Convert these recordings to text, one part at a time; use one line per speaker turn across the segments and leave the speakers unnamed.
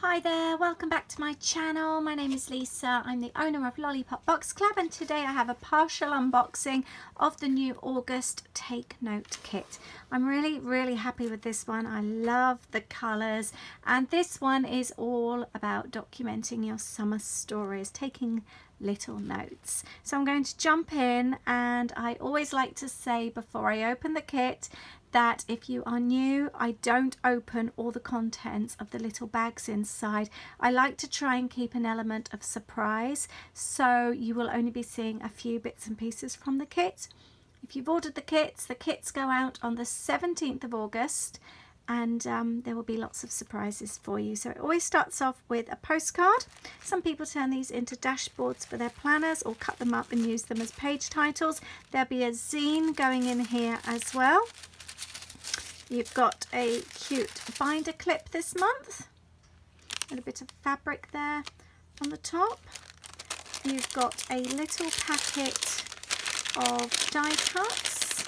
Hi there, welcome back to my channel. My name is Lisa. I'm the owner of Lollipop Box Club, and today I have a partial unboxing of the new August Take Note kit. I'm really happy with this one. I love the colours, and this one is all about documenting your summer stories, taking little notes. So I'm going to jump in, and I always like to say before I open the kit that if you are new, I don't open all the contents of the little bags inside. I like to try and keep an element of surprise, so you will only be seeing a few bits and pieces from the kit. If you've ordered the kits go out on the 17th of August, and there will be lots of surprises for you. So it always starts off with a postcard. Some people turn these into dashboards for their planners or cut them up and use them as page titles. There'll be a zine going in here as well. You've got a cute binder clip this month, and a bit of fabric there on the top. You've got a little packet of die cuts.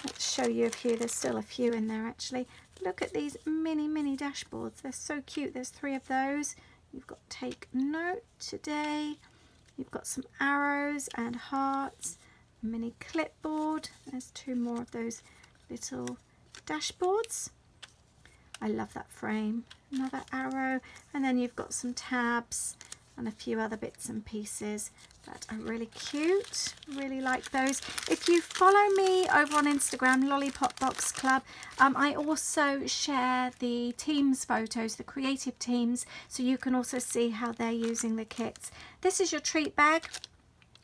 Let's show you a few. There's still a few in there actually. Look at these mini dashboards. They're so cute. There's 3 of those. You've got Take Note today. You've got some arrows and hearts. A mini clipboard. There's 2 more of those little dashboards. I love that frame. Another arrow, and then you've got some tabs and a few other bits and pieces that are really cute. Really like those. If you follow me over on Instagram, Lollipop Box Club, I also share the teams photos, the creative teams, so you can also see how they're using the kits. This is your treat bag.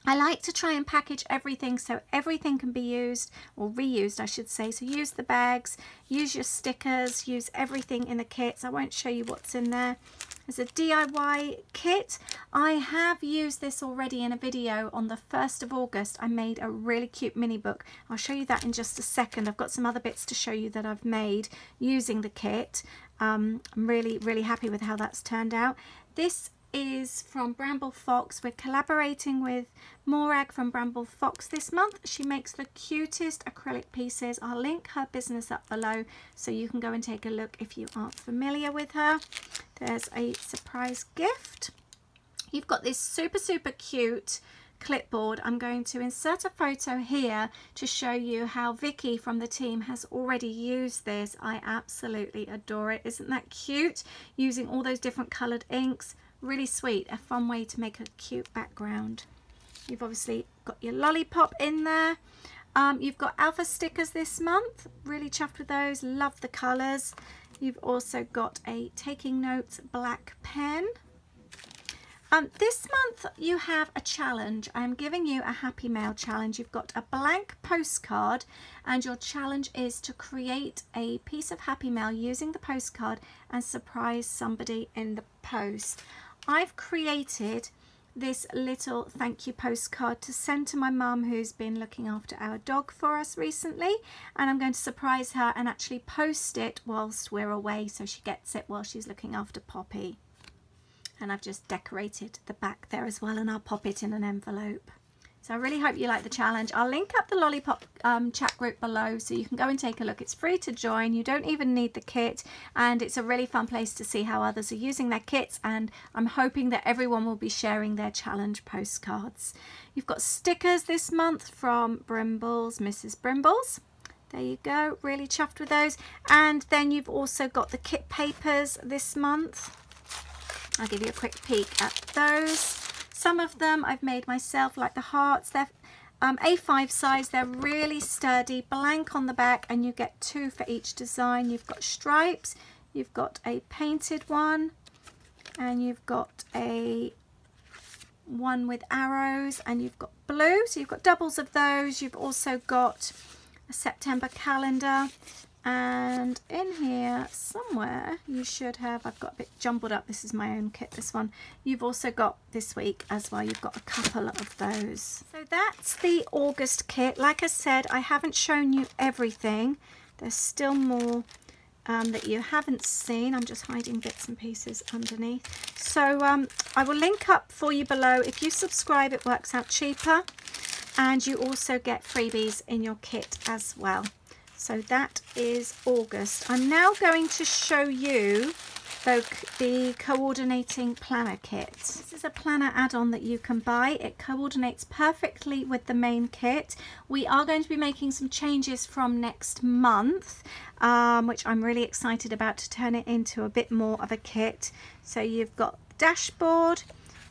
I like to try and package everything so everything can be used, or reused I should say. So use the bags, use your stickers, use everything in the kits. I won't show you what's in there. There's a DIY kit. I have used this already in a video on the 1st of August. I made a really cute mini book. I'll show you that in just a second. I've got some other bits to show you that I've made using the kit. I'm really happy with how that's turned out. This is from Bramble Fox. We're collaborating with Morag from Bramble Fox this month. She makes the cutest acrylic pieces. I'll link her business up below so you can go and take a look if you aren't familiar with her. There's a surprise gift. You've got this super cute clipboard. I'm going to insert a photo here to show you how Vicky from the team has already used this. I absolutely adore it. Isn't that cute? Using all those different coloured inks. Really sweet, a fun way to make a cute background. You've obviously got your Lollipop in there. You've got alpha stickers this month. Really chuffed with those. Love the colours. You've also got a Taking Notes black pen. This month you have a challenge. I'm giving you a Happy Mail challenge. You've got a blank postcard, and your challenge is to create a piece of Happy Mail using the postcard and surprise somebody in the post. I've created this little thank you postcard to send to my mum, who's been looking after our dog for us recently, and I'm going to surprise her and actually post it whilst we're away so she gets it while she's looking after Poppy. And I've just decorated the back there as well, and I'll pop it in an envelope. So I really hope you like the challenge. I'll link up the Lollipop chat group below so you can go and take a look. It's free to join. You don't even need the kit, and it's a really fun place to see how others are using their kits, and I'm hoping that everyone will be sharing their challenge postcards. You've got stickers this month from Brimbles, Mrs. Brimbles. There you go. Really chuffed with those. And then you've also got the kit papers this month. I'll give you a quick peek at those. Some of them I've made myself, like the hearts. They're A5 size. They're really sturdy, blank on the back, and you get 2 for each design. You've got stripes, you've got a painted one, and you've got a one with arrows, and you've got blue. So you've got doubles of those. You've also got a September calendar. And in here somewhere you should have, I've got a bit jumbled up, this is my own kit, this one. You've also got this week as well, you've got a couple of those. So that's the August kit. Like I said, I haven't shown you everything. There's still more that you haven't seen. I'm just hiding bits and pieces underneath. So I will link up for you below. If you subscribe, it works out cheaper. And you also get freebies in your kit as well. So that is August. I'm now going to show you the coordinating planner kit. This is a planner add-on that you can buy. It coordinates perfectly with the main kit. We are going to be making some changes from next month, which I'm really excited about, to turn it into a bit more of a kit. So you've got dashboard,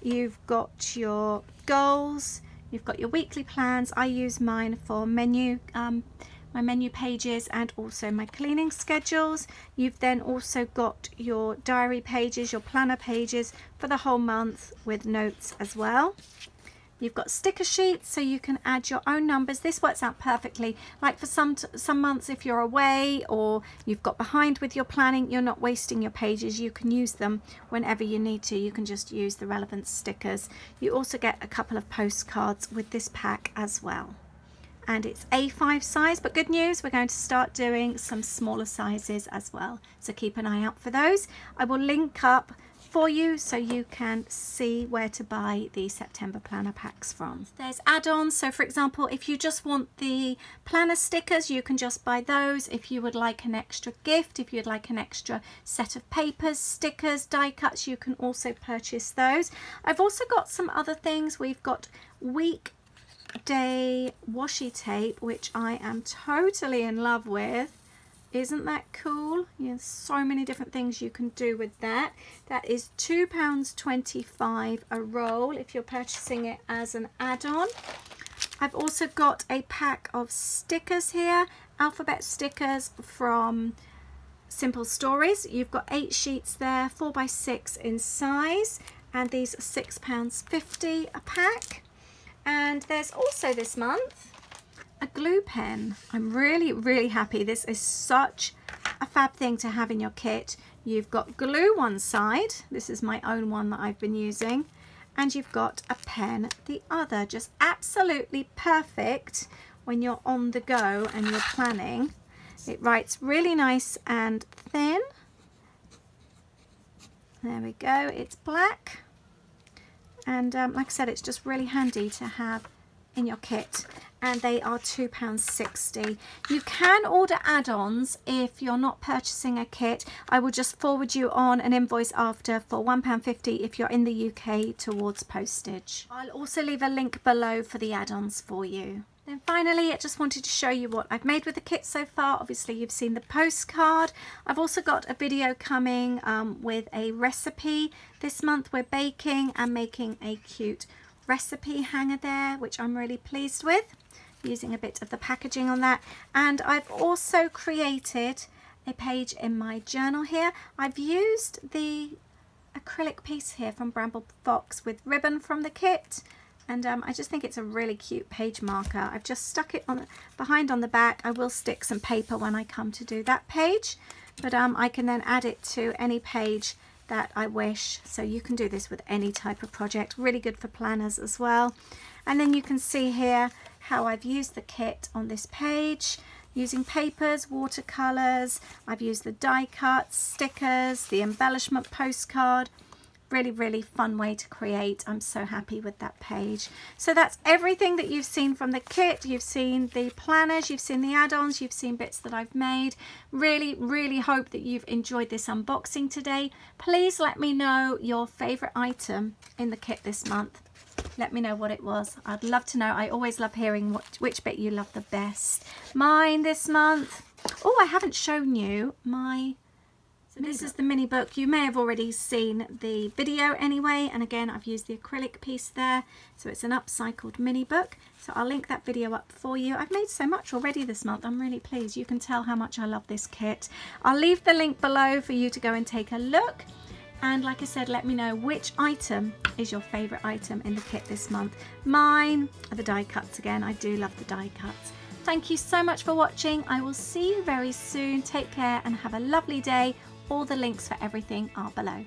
you've got your goals, you've got your weekly plans. I use mine for menu, my menu pages, and also my cleaning schedules. You've then also got your diary pages, your planner pages for the whole month with notes as well. You've got sticker sheets, so you can add your own numbers. This works out perfectly, like for some months if you're away or you've got behind with your planning, you're not wasting your pages. You can use them whenever you need to. You can just use the relevant stickers. You also get a couple of postcards with this pack as well. And it's A5 size, but good news, we're going to start doing some smaller sizes as well. So keep an eye out for those. I will link up for you so you can see where to buy the September planner packs from. There's add-ons, so for example, if you just want the planner stickers, you can just buy those. If you would like an extra gift, if you'd like an extra set of papers, stickers, die cuts, you can also purchase those. I've also got some other things. We've got weekday washi tape, which I am totally in love with. Isn't that cool? There's so many different things you can do with that. That is £2.25 a roll if you're purchasing it as an add-on. I've also got a pack of stickers here, alphabet stickers from Simple Stories. You've got 8 sheets there, 4x6 in size, and these are £6.50 a pack. And there's also this month a glue pen. I'm really happy. This is such a fab thing to have in your kit. You've got glue one side, this is my own one that I've been using, and you've got a pen the other. Just absolutely perfect when you're on the go and you're planning. It writes really nice and thin. There we go, it's black. And like I said, it's just really handy to have in your kit, and they are £2.60. You can order add-ons if you're not purchasing a kit. I will just forward you on an invoice after for £1.50 if you're in the UK towards postage. I'll also leave a link below for the add-ons for you. Then finally, I just wanted to show you what I've made with the kit so far. Obviously, you've seen the postcard. I've also got a video coming with a recipe. This month we're baking and making a cute recipe hanger there, which I'm really pleased with, using a bit of the packaging on that. And I've also created a page in my journal here. I've used the acrylic piece here from Bramble Fox with ribbon from the kit, and I just think it's a really cute page marker. I've just stuck it on behind on the back. I will stick some paper when I come to do that page, but I can then add it to any page that I wish. So you can do this with any type of project. Really good for planners as well. And then you can see here how I've used the kit on this page, using papers, watercolors. I've used the die cuts, stickers, the embellishment postcard. Really fun way to create. I'm so happy with that page. So that's everything that you've seen from the kit. You've seen the planners, you've seen the add-ons, you've seen bits that I've made. Really hope that you've enjoyed this unboxing today. Please let me know your favorite item in the kit this month. Let me know what it was. I'd love to know. I always love hearing which bit you love the best. Mine this month. Oh, I haven't shown you my... So this is the mini book. You may have already seen the video anyway, and again I've used the acrylic piece there, so it's an upcycled mini book. So I'll link that video up for you. I've made so much already this month. I'm really pleased. You can tell how much I love this kit. I'll leave the link below for you to go and take a look, and like I said, let me know which item is your favourite item in the kit this month. Mine are the die cuts again. I do love the die cuts. Thank you so much for watching. I will see you very soon. Take care and have a lovely day. All the links for everything are below.